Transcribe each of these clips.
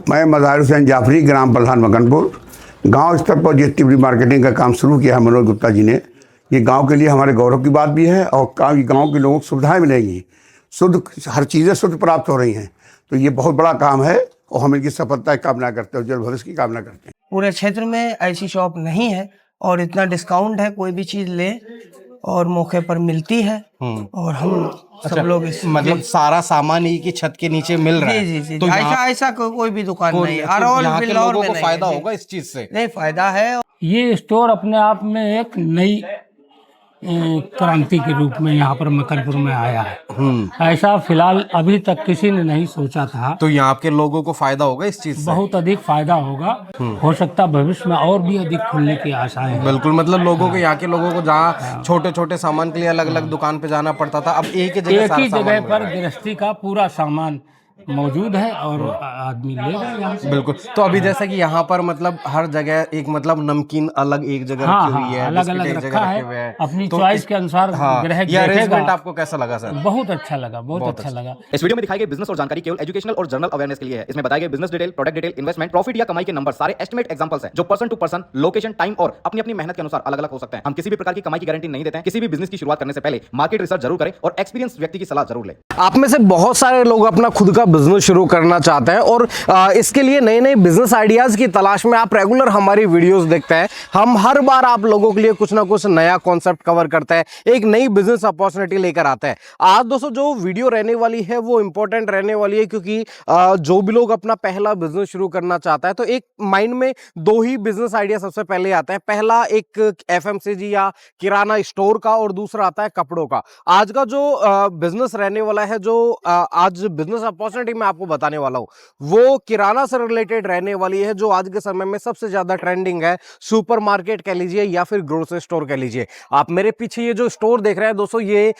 मैं मज़ाहिर हुसैन जाफरी, ग्राम प्रधान मकनपुर। गांव स्तर पर जितनी बड़ी मार्केटिंग का काम शुरू किया है मनोज गुप्ता जी ने, ये गांव के लिए हमारे गौरव की बात भी है और गांव के लोगों को सुविधाएं मिलेंगी, शुद्ध हर चीज़ें शुद्ध प्राप्त हो रही हैं। तो ये बहुत बड़ा काम है और हम इनकी सफलता की कामना करते हैं, उज्जवल भविष्य की कामना करते हैं। पूरे क्षेत्र में ऐसी शॉप नहीं है और इतना डिस्काउंट है, कोई भी चीज़ ले और मौके पर मिलती है। और हम सब लोग मतलब सारा सामान ही की छत के नीचे मिल रहा है। जी। तो ऐसा कोई भी दुकान नहीं है। तो यहाँ के लोगों को फायदा होगा इस चीज से। नहीं, फायदा है। ये स्टोर अपने आप में एक नई क्रांति के रूप में यहाँ पर मकनपुर में आया है। ऐसा फिलहाल अभी तक किसी ने नहीं सोचा था। तो यहाँ के लोगों को फायदा होगा इस चीज से। बहुत अधिक फायदा होगा। हो सकता भविष्य में और भी अधिक खुलने की आशाएं हैं। बिल्कुल, मतलब लोगों को, यहाँ के लोगों को जहाँ छोटे छोटे सामान के लिए अलग अलग दुकान पे जाना पड़ता था, अब एक ही जगह पर गृहस्थी का पूरा सामान मौजूद है और आदमी लेगा यहाँ से। बिल्कुल। तो अभी जैसा कि यहाँ पर मतलब हर जगह एक मतलब नमकीन अलग एक जगह रखी हुई है, अलग अलग रखा है अपनी चॉइस के अनुसार। ग्राहक ये अरेंजमेंट आपको कैसा लगा सर? बहुत अच्छा लगा, बहुत अच्छा लगा। इस वीडियो में दिखाई गई बिजनेस और जानकारी केवल एजुकेशनल और जनरल अवेयरनेस के लिए है। इसमें बताए गए business detail, product detail, investment, profit या कमाई के नंबर सारे एस्टिमेट एग्जांपल्स हैं जो person to person, location, time और अपनी अपनी मेहनत के अनुसार अलग अलग हो सकते हैं। हम किसी भी प्रकार की कमाई की गारंटी नहीं देते हैं। किसी भी बिजनेस की शुरुआत करने से पहले मार्केट रिसर्च जरूर करें और एक्सपीरियंस व्यक्ति की सलाह जरूर लें। आप में से बहुत सारे लोग अपना खुद का बिजनेस शुरू करना चाहते हैं और इसके लिए नए नए बिजनेस आइडियाज की तलाश में आप रेगुलर हमारी वीडियोस देखते हैं। हम हर बार आप लोगों के लिए कुछ ना कुछ नया कॉन्सेप्ट कवर करते हैं, एक नई बिजनेस अपॉर्चुनिटी लेकर आते हैं। आज दोस्तों जो वीडियो रहने वाली है वो इंपॉर्टेंट रहने वाली है, क्योंकि जो भी लोग अपना पहला बिजनेस शुरू करना चाहता है तो एक माइंड में दो ही बिजनेस आइडिया सबसे पहले आता है। पहला एक एफएमसीजी या किराना स्टोर का और दूसरा आता है कपड़ों का। आज का जो बिजनेस रहने वाला है, जो आज बिजनेस अपॉर्चुनिटी मैं आपको बताने वाला हूं, वो किराना से रिलेटेड रहने वाली है, जो आज के समय में सबसे ज्यादा ट्रेंडिंग है। सुपरमार्केट कह लीजिए या फिर ग्रोसरी स्टोर कह लीजिए। आप मेरे पीछे ये जो स्टोर देख रहे हैं दोस्तों, ये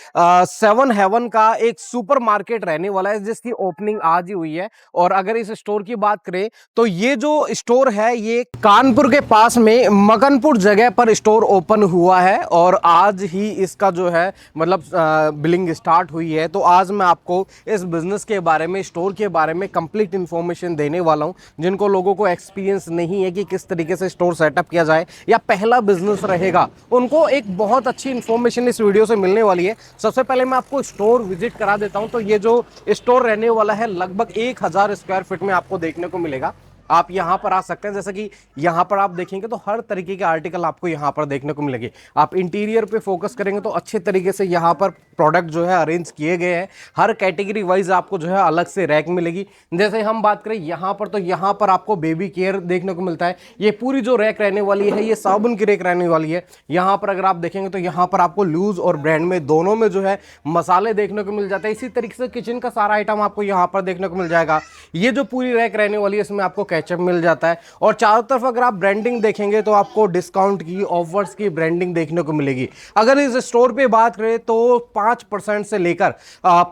7 हेवन का एक सुपरमार्केट रहने वाला है, जिसकी ओपनिंग आज ही हुई है। और अगर इस स्टोर की बात करें तो ये जो स्टोर है ये कानपुर के पास में मकनपुर जगह पर स्टोर ओपन हुआ है और आज ही इसका जो है मतलब बिलिंग स्टार्ट हुई है। तो आज मैं आपको इस बिजनेस के बारे में, स्टोर के बारे में कंप्लीट इंफॉर्मेशन देने वाला हूं। जिनको लोगों को एक्सपीरियंस नहीं है कि किस तरीके से स्टोर सेटअप किया जाए या पहला बिजनेस रहेगा, उनको एक बहुत अच्छी इंफॉर्मेशन इस वीडियो से मिलने वाली है। सबसे पहले मैं आपको स्टोर विजिट करा देता हूं। तो ये जो स्टोर रहने वाला है लगभग 1000 स्क्वायर फीट में आपको देखने को मिलेगा। आप यहाँ पर आ सकते हैं। जैसे कि यहाँ पर आप देखेंगे तो हर तरीके के आर्टिकल आपको यहाँ पर देखने को मिलेंगे। आप इंटीरियर पे फोकस करेंगे तो अच्छे तरीके से यहाँ पर प्रोडक्ट जो है अरेंज किए गए हैं। हर कैटेगरी वाइज आपको जो है अलग से रैक मिलेगी। जैसे हम बात करें यहाँ पर, तो यहाँ पर आपको बेबी केयर देखने को मिलता है। ये पूरी जो रैक रहने वाली है ये साबुन की रैक रहने वाली है। यहाँ पर अगर आप देखेंगे तो यहाँ पर आपको लूज और ब्रांड में दोनों में जो है मसाले देखने को मिल जाते हैं। इसी तरीके से किचन का सारा आइटम आपको यहाँ पर देखने को मिल जाएगा। ये जो पूरी रैक रहने वाली है इसमें आपको केचप मिल जाता है। और चारों तरफ अगर आप ब्रांडिंग देखेंगे तो आपको डिस्काउंट की, ऑफर्स की ब्रांडिंग देखने को मिलेगी। अगर इस स्टोर पे बात करें तो 5% से लेकर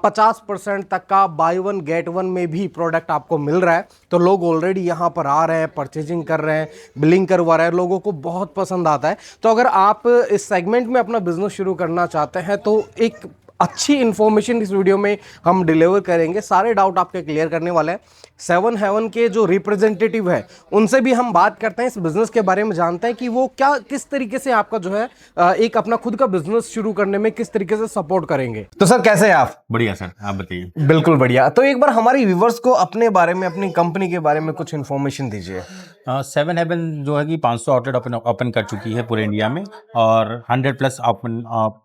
50% तक का बाय वन गेट वन में भी प्रोडक्ट आपको मिल रहा है। तो लोग ऑलरेडी यहां पर आ रहे हैं, परचेजिंग कर रहे हैं, बिलिंग करवा रहे हैं, लोगों को बहुत पसंद आता है। तो अगर आप इस सेगमेंट में अपना बिजनेस शुरू करना चाहते हैं तो एक अच्छी इंफॉर्मेशन इस वीडियो में हम डिलीवर करेंगे। सारे डाउट आपके क्लियर करने वाले हैं। 7 हेवन के जो रिप्रेजेंटेटिव है उनसे भी हम बात करते हैं, इस बिजनेस के बारे में जानते हैं कि वो क्या, किस तरीके से आपका जो है एक अपना खुद का बिजनेस शुरू करने में किस तरीके से सपोर्ट करेंगे। तो सर कैसे हैं आप? बढ़िया सर, आप बताइए। बिल्कुल बढ़िया। तो एक बार हमारे व्यूवर्स को अपने बारे में, अपनी कंपनी के बारे में कुछ इन्फॉर्मेशन दीजिए। 7 हेवन जो है कि 500 आउटलेट ओपन कर चुकी है पूरे इंडिया में और 100+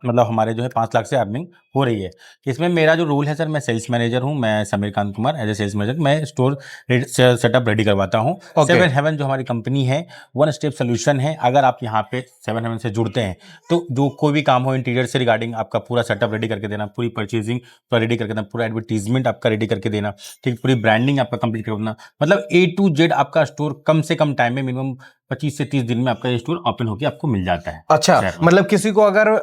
मतलब हमारे जो है 5 लाख से अर्निंग हो रही है। इसमें मेरा जो रोल है सर, मैं सेल्स मैनेजर हूं। मैं Samirkant Kumar, as a sales manager मैं स्टोर सेटअप रेडी करवाता हूं। 7 हेवन जो हमारी कंपनी है, 1 स्टेप सोल्यूशन है। अगर आप यहाँ पे 7 हेवन से जुड़ते हैं तो जो कोई भी काम हो इंटीरियर से रिगार्डिंग, आपका पूरा सेटअप रेडी करके देना, पूरी परचेजिंग रेडी करके देना, पूरा एडवर्टीजमेंट आपका रेडी करके देना, ठीक, पूरी ब्रांडिंग आपका कंप्लीट करना, मतलब A to Z आपका स्टोर कम से कम टाइम में, मिनिमम 25 से 30 दिन में आपका ये स्टोर ओपन होकर आपको मिल जाता है। अच्छा, मतलब किसी को अगर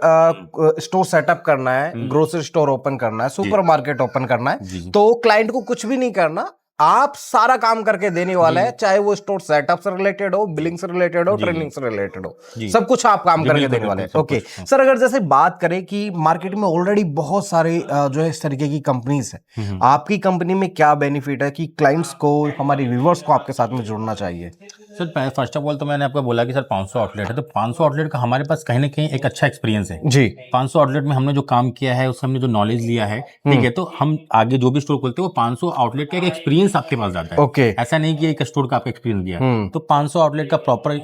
स्टोर सेटअप करना है, ग्रोसरी स्टोर ओपन करना है, सुपरमार्केट ओपन करना है, तो क्लाइंट को कुछ भी नहीं करना, आप सारा काम करके देने वाला है, चाहे वो स्टोर सेटअप से रिलेटेड हो, बिलिंग से रिलेटेड हो, ट्रेनिंग से रिलेटेड हो, सब कुछ आप काम करके देने वाले हैं। ओके सर, अगर जैसे बात करें कि मार्केट में ऑलरेडी बहुत सारे जो है इस तरीके की कंपनीज है, आपकी कंपनी में क्या बेनिफिट है कि क्लाइंट्स को, हमारे व्यूवर्स को आपके साथ में जुड़ना चाहिए? सर फर्स्ट ऑफ ऑल तो मैंने आपको बोला कि सर 500 आउटलेट है, तो 500 आउटलेट का हमारे पास कहीं ना कहीं एक अच्छा एक्सपीरियंस है जी। 500 आउटलेट में हमने जो काम किया है, उससे हमने जो नॉलेज लिया है, ठीक है, तो हम आगे जो भी स्टोर खोलते हैं वो 500 आउटलेट का एक एक्सपीरियंस आपके पास जाता है। ओके। ऐसा नहीं कि एक स्टोर का आपका एक्सपीरियंस गया, तो 500 आउटलेट का प्रॉपर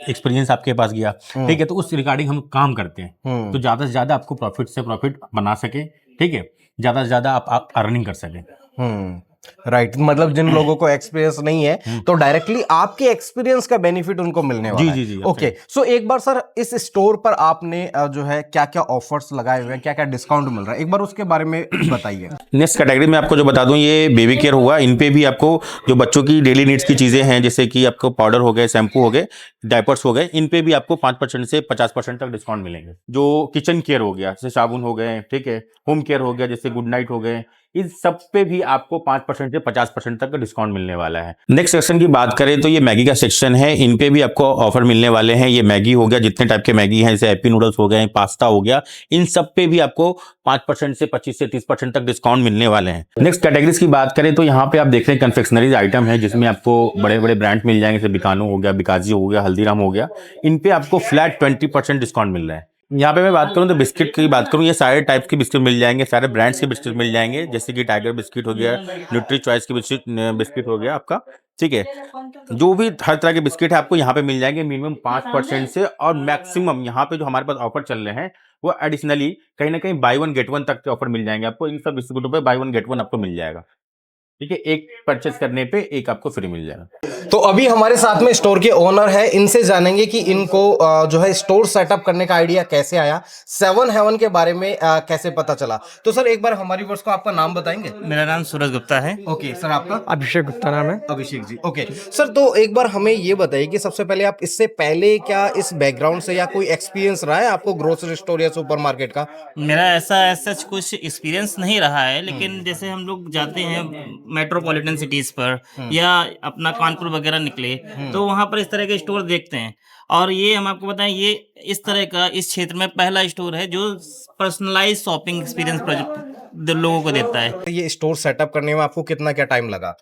एक्सपीरियंस आपके पास गया, ठीक है, तो उस रिगार्डिंग हम काम करते हैं, तो ज्यादा से ज्यादा आपको प्रॉफिट से प्रॉफिट बना सके, ठीक है, ज्यादा से ज्यादा आप अर्निंग कर सके। राइट, मतलब जिन लोगों को एक्सपीरियंस नहीं है तो डायरेक्टली आपके एक्सपीरियंस का बेनिफिट उनको मिलने वाला है। जी। ओके, सो एक बार सर इस स्टोर पर आपने जो है क्या क्या ऑफर्स लगाए हुए हैं, क्या क्या डिस्काउंट मिल रहा है, एक बार उसके बारे में बताइए। नेक्स्ट कैटेगरी में आपको जो बता दूं, ये बेबी केयर हुआ, इन पे भी आपको जो बच्चों की डेली नीड्स की चीजें हैं, जैसे कि आपको पाउडर हो गए, शैम्पू हो गए, डायपर्स हो गए, इन पे भी आपको 5% से 50% तक डिस्काउंट मिलेंगे। जो किचन केयर हो गया, जैसे साबुन हो गए, ठीक है, होम केयर हो गया, जैसे गुड नाइट हो गए, इन सब पे भी आपको 5% से 50% तक का डिस्काउंट मिलने वाला है। नेक्स्ट सेक्शन की बात करें तो ये मैगी का सेक्शन है, इन पे भी आपको ऑफर मिलने वाले हैं। ये मैगी हो गया, जितने टाइप के मैगी हैं, जैसे हैप्पी नूडल्स हो गए, पास्ता हो गया, इन सब पे भी आपको 5% से 25 से 30% तक डिस्काउंट मिलने वाले हैं। नेक्स्ट कैटेगरीज की बात करें तो यहाँ पे आप देख रहे हैं कन्फेक्शनरीज आइटम है, जिसमें आपको बड़े बड़े ब्रांड मिल जाएंगे, जैसे बिकानो हो गया, बिकाजी हो गया, हल्दीराम हो गया, इन पे आपको फ्लैट 20% डिस्काउंट मिल रहा है। यहाँ पे मैं बात करूँ तो बिस्किट की बात करूँ, ये सारे टाइप के बिस्किट मिल जाएंगे, सारे ब्रांड्स के बिस्किट मिल जाएंगे, जैसे कि टाइगर बिस्किट हो गया, न्यूट्री चॉइस की बिस्किट हो गया आपका, ठीक है, जो भी हर तरह के बिस्किट है आपको यहाँ पे मिल जाएंगे मिनिमम 5% से, और मैक्सिमम यहाँ पे जो हमारे पास ऑफर चल रहे हैं वो एडिशनली कहीं ना कहीं बाई 1 गेट 1 तक के ऑफर मिल जाएंगे आपको। इन सब बिस्किटों पे बाई 1 गेट 1 आपको मिल जाएगा, ठीक है, एक परचेस करने पे एक आपको फ्री मिल जाएगा। तो अभी हमारे साथ में स्टोर के ओनर है, इनसे जानेंगे कि इनको जो है स्टोर सेटअप करने का आइडिया कैसे आया, 7 हेवन के बारे में कैसे पता चला। तो सर एक बार हमारी व्यूअर्स को आपका नाम बताएंगे? मेरा नाम सूरज गुप्ता है। ओके सर, आपका? अभिषेक गुप्ता नाम है। अभिषेक जी। ओके सर, तो एक बार हमें ये बताइए कि सबसे पहले आप इससे पहले क्या इस बैकग्राउंड से या कोई एक्सपीरियंस रहा है आपको ग्रोसरी स्टोर या सुपरमार्केट का? मेरा ऐसा सच कुछ एक्सपीरियंस नहीं रहा है, लेकिन जैसे हम लोग जाते हैं मेट्रोपॉलिटन सिटीज पर या अपना कानपुर वगैरह निकले तो वहां पर इस तरह के स्टोर देखते हैं, और ये हम आपको बताएं, ये इस तरह का इस क्षेत्र में पहला स्टोर है जो पर्सनलाइज शॉपिंग एक्सपीरियंस लोगों को देता है। ये स्टोर सेटअप करने में आपको कितना क्या टाइम लगा?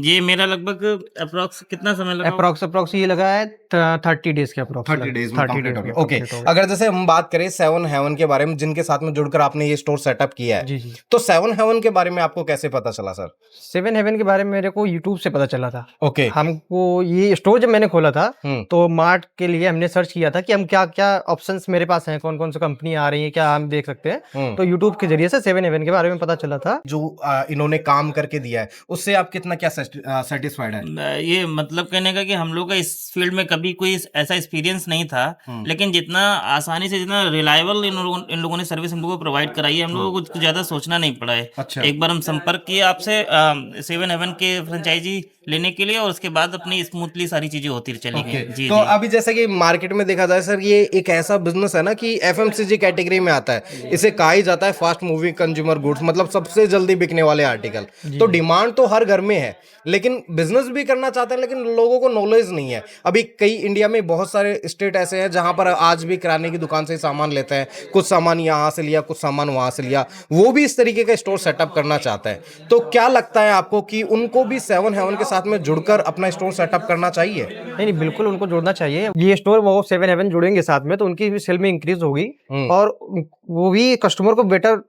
ये मेरा लगभग अप्रोक्स कितना समय लगा? अप्रोक्स ये लगा है 30 डेज के अप्रोक्स। 30 डेज में कंप्लीट हो गया। ओके, अगर जैसे हम बात करें 7 हेवन के बारे में, जिनके साथ में जुड़कर आपने ये स्टोर सेटअप किया है, जी जी। तो 7 हेवन के बारे में आपको कैसे पता चला सर? 7 हेवन के बारे में मेरे को यूट्यूब से पता चला था। ओके। हमको ये स्टोर जब मैंने खोला था तो मार्ट के लिए हमने सर्च किया था कि हम क्या क्या ऑप्शंस मेरे पास हैं, कौन कौन सी कंपनी आ रही है, क्या हम देख सकते हैं। तो यूट्यूब के जरिए से 7 हेवन के बारे में पता चला था। जो इन्होंने काम करके दिया है उससे आप कितना क्या सेटिस्फाइड है? ये मतलब कहने का कि हम लोग का इस फील्ड में कभी कोई ऐसा एक्सपीरियंस नहीं था, लेकिन जितना आसानी से, जितना रिलायबल इन लोगों ने सर्विस हम लोगों को प्रोवाइड कराई है, हम लोगों को कुछ ज्यादा सोचना नहीं पड़ा है। अच्छा। एक बार हम संपर्क किए आपसे 7 हेवन के फ्रेंचाइजी लेने के लिए, और उसके बाद अपनी स्मूथली सारी चीजें होती चली गई। जी, तो जी। अभी जैसे कि मार्केट में देखा जाए सर, ये एक ऐसा बिजनेस है ना कि एफएमसीजी कैटेगरी में आता है, इसे कहा ही जाता है फास्ट मूविंग कंज्यूमर गुड्स, मतलब सबसे जल्दी बिकने वाले आर्टिकल। तो डिमांड तो हर घर में है, लेकिन बिजनेस भी करना चाहते हैं, लेकिन लोगों को नॉलेज नहीं है। अभी कई इंडिया में बहुत सारे स्टेट ऐसे हैं जहां पर आज भी किराने की दुकान से सामान लेते हैं, कुछ सामान यहाँ से लिया, कुछ सामान वहां से लिया, वो भी इस तरीके का स्टोर सेटअप करना चाहते हैं। तो क्या लगता है आपको कि उनको भी 7 हेवन के साथ में जुड़कर अपना स्टोर सेटअप करना चाहिए? नहीं, बिल्कुल उनको जोड़ना चाहिए। ये स्टोर वो 7 हेवन जुड़ेंगे साथ में तो उनकी भी सेल में इंक्रीज होगी और वो भी कस्टमर को बेटर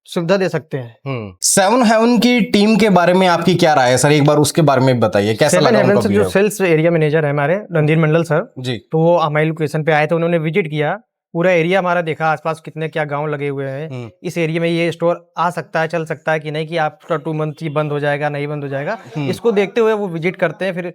सुविधा दे सकते हैं। 7 हेवन की टीम के बारे में आपकी क्या राय है सर? एक बार उसके बारे में बताइए, कैसा 7 लगा हेवन उनका से जो बिहेव? सेल्स एरिया मैनेजर है हमारे रणधीर मंडल सर जी। तो वो हमारी लोकेशन पे आए थे, उन्होंने विजिट किया, पूरा एरिया हमारा देखा, आसपास कितने क्या गांव लगे हुए हैं, इस एरिया में ये स्टोर आ सकता है, चल सकता है कि नहीं, कि आपका 2 मंथ ही बंद हो जाएगा, नहीं बंद हो जाएगा। इसको देखते हुए वो विजिट करते हैं, फिर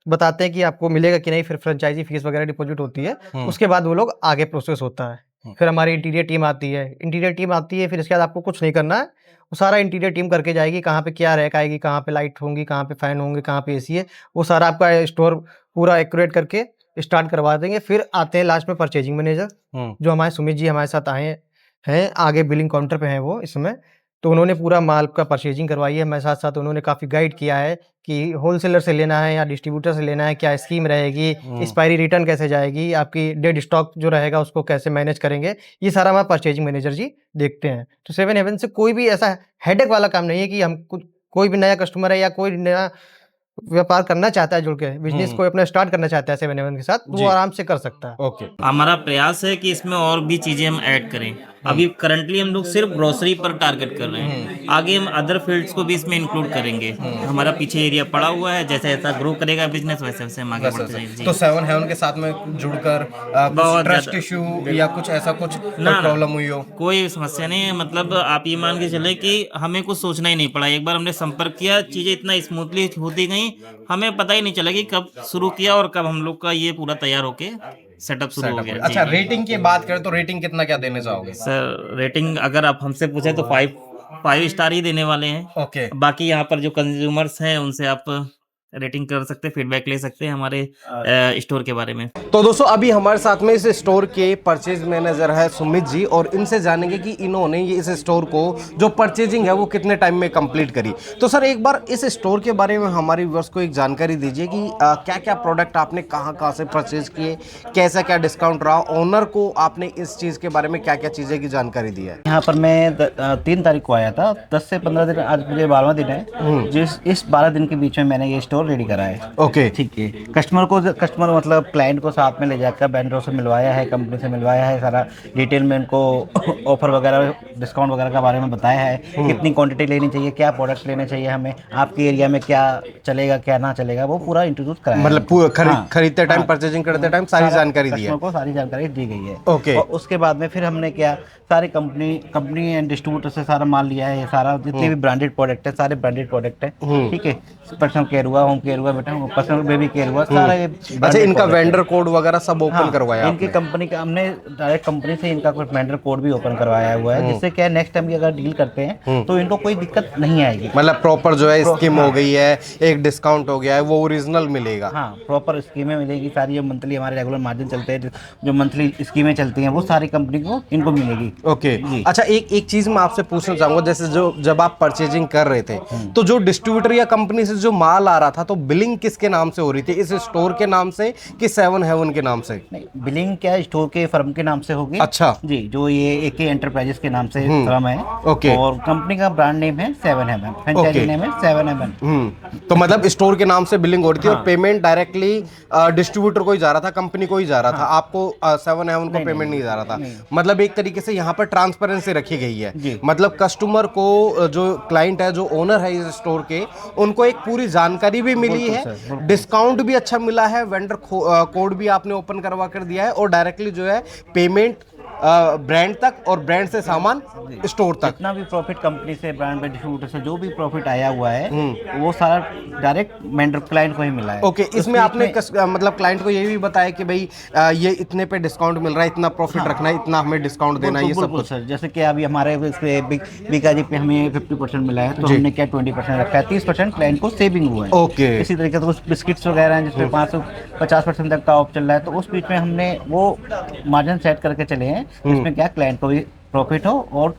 बताते हैं कि आपको मिलेगा कि नहीं, फिर फ्रेंचाइजी फीस वगैरह डिपॉजिट होती है, उसके बाद वो लोग आगे प्रोसेस होता है। फिर हमारी इंटीरियर टीम आती है, फिर इसके बाद आपको कुछ नहीं करना है, वो सारा इंटीरियर टीम करके जाएगी, कहाँ पे क्या रैक आएगी, कहाँ पे लाइट होंगी, कहाँ पे फैन होंगे, कहाँ पे एसी है, वो सारा आपका स्टोर पूरा एक्यूरेट करके स्टार्ट करवा देंगे। फिर आते हैं लास्ट में परचेजिंग मैनेजर, जो हमारे सुमित जी हमारे साथ आए हैं, आगे बिलिंग काउंटर पे हैं वो इस समय। तो उन्होंने पूरा माल का परचेजिंग करवाई है। मैं साथ साथ उन्होंने काफ़ी गाइड किया है कि होलसेलर से लेना है या डिस्ट्रीब्यूटर से लेना है, क्या स्कीम रहेगी, एक्सपायरी रिटर्न कैसे जाएगी, आपकी डेड स्टॉक जो रहेगा उसको कैसे मैनेज करेंगे, ये सारा हमारा परचेजिंग मैनेजर जी देखते हैं। तो 7 हेवन से कोई भी ऐसा हेडेक वाला काम नहीं है कि हम कोई भी नया कस्टमर है या कोई नया व्यापार करना चाहता है जुड़ के, बिजनेस कोई अपना स्टार्ट करना चाहता है 7 हेवन के साथ, तो वो आराम से कर सकता है। ओके। हमारा प्रयास है कि इसमें और भी चीजें हम ऐड करें। अभी करंटली हम लोग सिर्फ ग्रोसरी पर टारगेट कर रहे हैं, आगे हम अदर फील्ड्स को भी इसमें इंक्लूड करेंगे। हमारा पीछे एरिया पड़ा हुआ है, जैसे जैसा ग्रो करेगा बिजनेस वैसे वैसे हम आगे बढ़ते जाएंगे। तो 7 हेवन के साथ में जुड़कर बहुत ट्रस्ट ज्यादा। इशू या कुछ ऐसा कुछ ना, प्रॉब्लम हुई हो? कोई समस्या नहीं है। मतलब आप ये मान के चले कि हमें कुछ सोचना ही नहीं पड़ा। एक बार हमने संपर्क किया, चीजें इतना स्मूथली होती गई, हमें पता ही नहीं चला कि कब शुरू किया और कब हम लोग का ये पूरा तैयार होके सेटअप शुरू हो गया। अच्छा, रेटिंग की बात करें तो रेटिंग कितना क्या देने चाहोगे? सर रेटिंग अगर आप हमसे पूछे तो 5 स्टार ही देने वाले हैं। ओके। बाकी यहाँ पर जो कंज्यूमर्स हैं उनसे आप रेटिंग कर सकते हैं, फीडबैक ले सकते हैं हमारे स्टोर के बारे में। तो दोस्तों अभी हमारे साथ में इस स्टोर के परचेज मैनेजर है सुमित जी, और इनसे जानेंगे कि इन्होंने ये इस स्टोर को जो परचेजिंग है वो कितने टाइम में कंप्लीट करी। तो सर एक बार इस स्टोर के बारे में हमारे व्यूअर्स को एक जानकारी दीजिए कि क्या क्या प्रोडक्ट आपने कहाँ से परचेज किए, कैसा क्या डिस्काउंट रहा, ओनर को आपने इस चीज़ के बारे में क्या क्या चीज़ें की जानकारी दी है? यहाँ पर मैं 3 तारीख को आया था, 10 से 15 दिन, आज मुझे 12वां दिन है। इस 12 दिन के बीच में मैंने ये स्टोर रेडी करा है। ओके, ठीक है। कस्टमर मतलब क्लाइंट को साथ में ले जाकर वेंडरों से मिलवाया है, कंपनी से मिलवाया है, सारा डिटेल में उनको ऑफर वगैरह, डिस्काउंट वगैरह के बारे में बताया है, कितनी क्वांटिटी लेनी चाहिए, क्या प्रोडक्ट्स लेने चाहिए हमें, आपके एरिया में क्या चलेगा क्या ना चलेगा, वो पूरा इंट्रोड्यूस कराया। मतलब खरीदते टाइम, परचेजिंग करते टाइम सारी जानकारी दी है। को सारी जानकारी दी गई है। ओके। और उसके बाद में फिर हमने क्या, सारी कंपनी एंड डिस्ट्रीब्यूटर से सारा माल लिया है। ये सारा जितने भी ब्रांडेड प्रोडक्ट है, सारे ब्रांडेड प्रोडक्ट है। ठीक है। पर्सनल केयर हुआ, होम केयर हुआ, बेटा पर्सनल बेबी केयर हुआ, सारा ये। अच्छा, इनका वेंडर कोड वगैरह सब ओपन करवाया इनकी कंपनी का हमने डायरेक्ट कंपनी से इनका कुछ वेंडर कोड भी ओपन करवाया हुआ है, जिससे क्या नेक्स्ट टाइम अगर डील करते हैं तो इनको कोई दिक्कत नहीं आएगी। मतलब प्रॉपर जो है स्कीम हो गई है, एक डिस्काउंट हो गया है, वो ओरिजिनल मिलेगा। हाँ, प्रॉपर स्कीमें मिलेगी सारी। जो मंथली हमारे रेगुलर मार्जिन चलते हैं, जो मंथली स्कीमें चलती हैं, वो सारी कंपनी को इनको मिलेगी। ओके। अच्छा, एक चीज मैं आपसे पूछना चाहूंगा, जैसे जब आप परचेजिंग कर रहे थे तो जो डिस्ट्रीब्यूटर या कंपनी से जो माल आ रहा था, तो बिलिंग किसके नाम से हो रही थी? इस स्टोर के नाम से कि 7 हेवन के नाम से? नहीं, बिलिंग क्या स्टोर के फर्म के नाम से होगी। अच्छा जी, जो ये AK एंटरप्राइजेस के नाम से फर्म है। ओके। और कंपनी का ब्रांड नेम है 7 हेवन, फ्रेंचाइजी नेम है 7 हेवन। तो मतलब स्टोर के नाम से बिलिंग हो रही थी। और पेमेंट डायरेक्टली डिस्ट्रीब्यूटर को ही जा रहा था, कंपनी को ही जा रहा था, आपको 7 हेवन को पेमेंट नहीं जा रहा था। मतलब एक तरीके से यहाँ पर ट्रांसपेरेंसी रखी गई है। मतलब कस्टमर को, जो क्लाइंट है, जो ओनर है इस स्टोर के, उनको एक पूरी जानकारी भी मिली है, डिस्काउंट भी अच्छा मिला है, वेंडर कोड भी आपने ओपन करवा कर दिया है, और डायरेक्टली जो है पेमेंट ब्रांड तक और ब्रांड से सामान स्टोर तक। जितना भी प्रॉफिट कंपनी से, ब्रांड डिस्ट्रीब्यूटर से जो भी प्रॉफिट आया हुआ है, वो सारा डायरेक्ट वेंडर क्लाइंट को ही मिला है। ओके। इसमें आपने मतलब क्लाइंट को ये भी बताया कि भाई ये इतने पे डिस्काउंट मिल रहा है, इतना प्रॉफिट रखना है, इतना हमें डिस्काउंट देना है, ये सब कुछ। सर, जैसे कि अभी हमारे बीकाजी पे हमें 50% मिला है, तो हमने क्या 20% रखा है, 30% क्लाइंट को सेविंग हुआ है। ओके। इसी तरीके से कुछ बिस्किट्स वगैरह हैं जिसमें 50% तक का ऑफ चल रहा है, तो उस बीच में हमने वो मार्जिन सेट करके चले हैं, जिसमें क्या क्लाइंट को भी प्रॉफिट हो और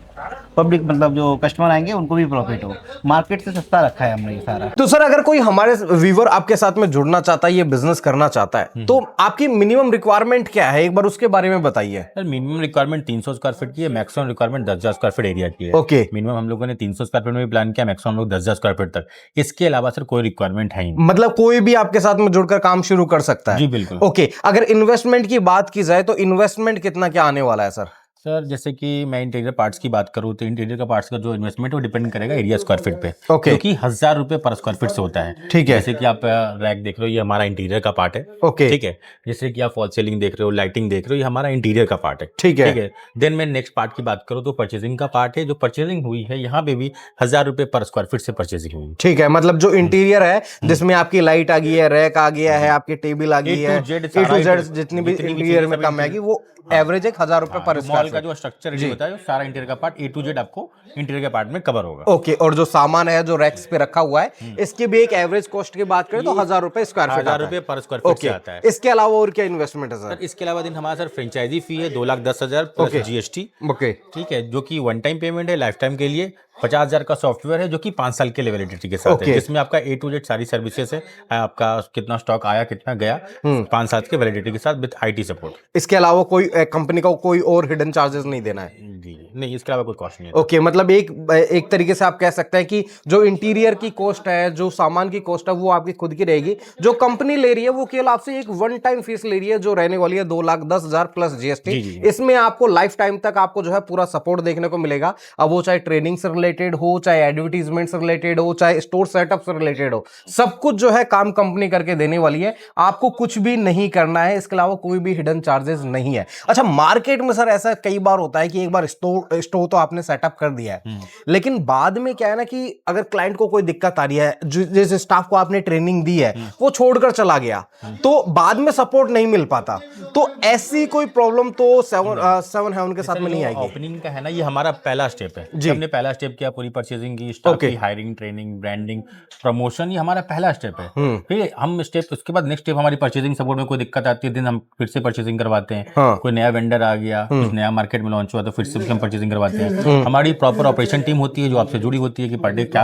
पब्लिक, मतलब जो कस्टमर आएंगे उनको भी प्रॉफिट हो। मार्केट से सस्ता रखा है हमने ये सारा। तो सर अगर कोई हमारे व्यूअर आपके साथ में जुड़ना चाहता है, ये बिजनेस करना चाहता है, तो आपकी मिनिमम रिक्वायरमेंट क्या है, एक बार उसके बारे में बताइए। Sir minimum requirement 300 square feet की है, maximum requirement 10,000 square feet area की है। ओके। मिनिमम हम लोगों ने 300 स्क्वायर फीट में भी प्लान किया, मैक्सिमम लोग 10,000 स्क्वायर फीट तक। इसके अलावा सर कोई रिक्वायरमेंट है ही नहीं। मतलब कोई भी आपके साथ में जुड़कर काम शुरू कर सकता है? जी बिल्कुल। ओके। अगर इन्वेस्टमेंट की बात की जाए तो इन्वेस्टमेंट कितना क्या आने वाला है सर? सर जैसे कि मैं इंटीरियर पार्ट्स की बात करूँ तो इंटीरियर का पार्ट्स का जो इन्वेस्टमेंट है वो डिपेंड करेगा एरिया स्क्वायर फीट पे। ओके। क्योंकि 1,000 रुपए पर स्क्वायर फीट से होता है। ठीक है। जैसे कि आप रैक देख रहे हो, ये हमारा इंटीरियर का पार्ट है। ओके। ठीक है। जैसे कि आप फॉल सीलिंग देख रहे हो, लाइटिंग देख रहे हो, ये हमारा इंटीरियर का पार्ट है। ठीक है। ठीक है। देन मैं नेक्स्ट पार्ट की बात करूँ तो परचेजिंग का पार्ट है। जो परचेजिंग हुई है यहाँ पे भी 1,000 रुपए पर स्क्वायर फीट से परचेजिंग हुई। ठीक है। मतलब जो इंटीरियर है, जिसमें आपकी लाइट आ गई है, रैक आ गया है, आपकी टेबल आ गई है, A to Z जितनी भी इंटीरियर में काम आएगी, वो एवरेज 1,000 रुपए पर स्क्वायर मॉल का जो स्ट्रक्चर होता है सारा इंटीरियर का पार्ट A to Z आपको इंटीरियर के पार्ट में कवर होगा। ओके। और जो सामान है जो रैक्स पे रखा हुआ है, इसकी भी एक एवरेज कॉस्ट की बात करें तो 1,000 रुपए स्क्वायर फीट, 1,000 रुपए पर स्क्वायर फीट से आता है। इसके अलावा और क्या इन्वेस्टमेंट है सर? इसके अलावा दिन हमारा सर फ्रेंचाइजी फी है 2,10,000 प्लस GST। ओके। ठीक है, जो कि वन टाइम पेमेंट है, लाइफ टाइम के लिए 50,000 का सॉफ्टवेयर है जो कि 5 साल के वैलिडिटी के साथ Okay. है, जिसमें आपका A to Z सारी सर्विसेज है, आपका कितना स्टॉक आया कितना गया, 5 साल के वैलिडिटी के साथ विद IT सपोर्ट। इसके अलावा कोई कंपनी का कोई और हिडन चार्जेस नहीं देना है? जी नहीं, इसके अलावा कोई कॉस्ट नहीं है। ओके मतलब एक तरीके से आप कह सकते हैं कि जो इंटीरियर की कॉस्ट है, जो सामान की कॉस्ट है, वो आपकी खुद की रहेगी। जो कंपनी ले रही है वो केवल आपसे एक वन टाइम फीस ले रही है जो रहने वाली है 2,10,000 प्लस GST। इसमें आपको लाइफ टाइम तक आपको जो है पूरा सपोर्ट देखने को मिलेगा। अब वो चाहे ट्रेनिंग से रिलेटेड हो, चाहे एडवर्टीजमेंट से रिलेटेड हो, चाहे स्टोर सेटअप से रिलेटेड हो, सब कुछ जो है काम कंपनी करके देने वाली है। आपको कुछ भी नहीं करना है, इसके अलावा कोई भी हिडन चार्जेस नहीं है। अच्छा, मार्केट में सर ऐसा कई बार होता है कि एक बार स्टोर तो आपने सेटअप कर दिया है, लेकिन बाद में क्या है ना कि अगर क्लाइंट को कोई दिक्कत आ रही है, जिस स्टाफ को आपने ट्रेनिंग दी है वो छोड़कर चला गया, तो बाद में सपोर्ट नहीं मिल पाता, तो ऐसी कोई प्रॉब्लम तो 7 हेवन के साथ में नहीं आएगी? ओपनिंग का है ना, ये हमारा पहला स्टेप है जी। हमने पहला स्टेप किया, पूरी परचेजिंग की, स्टाफ की हायरिंग, ट्रेनिंग, ब्रांडिंग, प्रमोशन, ये हमारा पहला स्टेप है। फिर हम स्टेप, उसके बाद नेक्स्ट स्टेप हमारी परचेजिंग सपोर्ट में कोई दिक्कत आती है दिन हम फिर से परचेजिंग करवाते हैं। कोई नया वेंडर आ गया, कुछ नया मार्केट में लॉन्च हुआ तो फिर से हम परचेजिंग करवाते हैं। हमारी प्रॉपर ऑपरेशन टीम होती है जो आपसे जुड़ी होती है कि पर डे क्या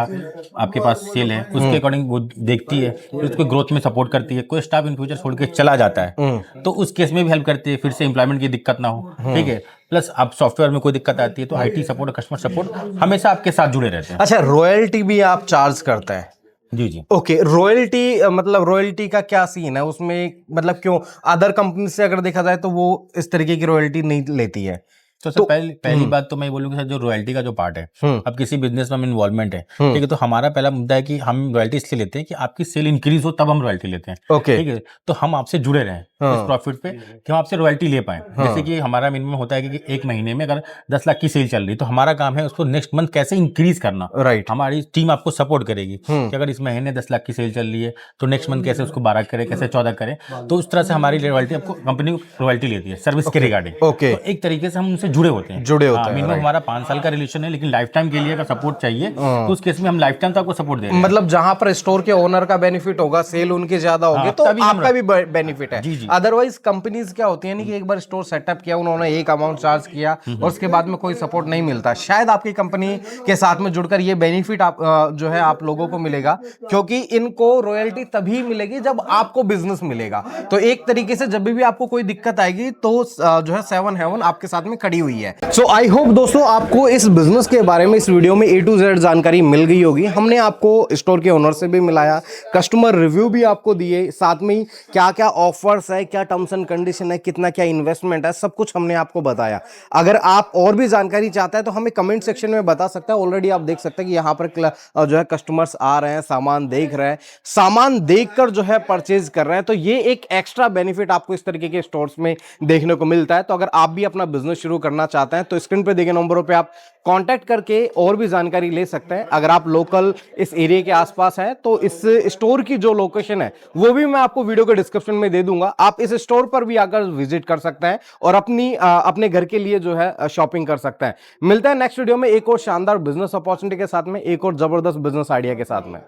आपके पास सेल है, उसके अकॉर्डिंग वो देखती है, फिर उसको ग्रोथ में सपोर्ट करती है। कोई स्टाफ इन फ्यूचर छोड़ के चला जाता है तो उस केस में भी हेल्प करती है, फिर से एम्प्लॉयमेंट की दिक्कत ना हो, ठीक है। प्लस आप सॉफ्टवेयर में कोई दिक्कत आती है तो IT सपोर्ट और कस्टमर सपोर्ट हमेशा आपके साथ जुड़े रहते हैं। अच्छा, रॉयल्टी भी आप चार्ज करते हैं? जी जी। ओके, रॉयल्टी मतलब रॉयल्टी का क्या सीन है उसमें, मतलब क्यों अदर कंपनी से अगर देखा जाए तो वो इस तरीके की रॉयल्टी नहीं लेती है? तो पहली बात तो मैं बोलूंगा सर, जो रॉयल्टी का जो पार्ट है, अब किसी बिजनेस में हम इन्वॉल्वमेंट है, ठीक है, तो हमारा पहला मुद्दा है कि हम रॉयल्टी इसलिए लेते हैं कि आपकी सेल इंक्रीज हो तब हम रॉयल्टी लेते हैं। ओके, ठीक है, तो हम आपसे जुड़े रहें इस प्रॉफिट पे कि हम आपसे रॉयल्टी ले पाए। जैसे कि हमारा मिनिमम होता है कि एक महीने में अगर 10 लाख की सेल चल रही तो हमारा काम है उसको नेक्स्ट मंथ कैसे इंक्रीज करना। राइट। हमारी टीम आपको सपोर्ट करेगी कि अगर इस महीने 10 लाख की सेल चल रही है तो नेक्स्ट मंथ कैसे उसको 12 करे, कैसे 14 करे। तो उस तरह से हमारी रॉयल्टी आपको कंपनी रॉयल्टी लेती है सर्विस के रिगार्डिंग। ओके, तो एक तरीके से हम उनसे जुड़े होते हैं। मिनिमम हमारा 5 साल का रिलेशन है, लेकिन लाइफ टाइम के लिए अगर सपोर्ट चाहिए तो उस केस में हम लाइफ टाइम तक आपको सपोर्ट दे रहे हैं। मतलब जहां पर स्टोर के ओनर का बेनिफिट होगा, सेल उनके ज्यादा होगी, तो आपका भी बेनिफिट है। अदरवाइज कंपनीज क्या होती है ना कि एक बार स्टोर सेटअप किया, उन्होंने एक अमाउंट चार्ज किया और उसके बाद में कोई सपोर्ट नहीं मिलता। शायद आपकी कंपनी के साथ में जुड़कर ये बेनिफिट आप जो है आप लोगों को मिलेगा, क्योंकि इनको रॉयल्टी तभी मिलेगी जब आपको बिजनेस मिलेगा। तो एक तरीके से जब भी आपको कोई दिक्कत आएगी तो जो है 7 हेवन आपके साथ में खड़ी हुई है। सो आई होप दोस्तों आपको इस बिजनेस के बारे में इस वीडियो में A to Z जानकारी मिल गई होगी। हमने आपको स्टोर के ओनर से भी मिलाया, कस्टमर रिव्यू भी आपको दिए, साथ में क्या क्या ऑफर्स है, क्या टर्म्स एंड कंडीशन है, कितना क्या इन्वेस्टमेंट है, सब कुछ हमने आपको बताया। अगर आप और भी जानकारी चाहते हैं तो हमें कमेंट सेक्शन में बता सकते हैं। ऑलरेडी आप देख सकते हैं कि यहाँ पर जो है कस्टमर्स आ रहे हैं, सामान देख रहे हैं, सामान देखकर जो है परचेज कर रहे हैं। तो ये एक एक्स्ट्रा बेनिफिट आपको इस तरीके के स्टोर्स में देखने को मिलता है। तो अगर आप भी अपना बिजनेस शुरू करना चाहते हैं तो स्क्रीन पे देखे नंबरों पे आप कांटेक्ट करके और भी जानकारी ले सकते हैं। अगर आप लोकल इस एरिया के आसपास हैं तो इस स्टोर की जो लोकेशन है वो भी मैं आपको वीडियो के डिस्क्रिप्शन में दे दूंगा। आप इस स्टोर पर भी आकर विजिट कर सकते हैं और अपने घर के लिए जो है शॉपिंग कर सकते हैं। मिलता है नेक्स्ट वीडियो में एक और शानदार बिजनेस अपॉर्चुनिटी के साथ में, एक और जबरदस्त बिजनेस आइडिया के साथ में।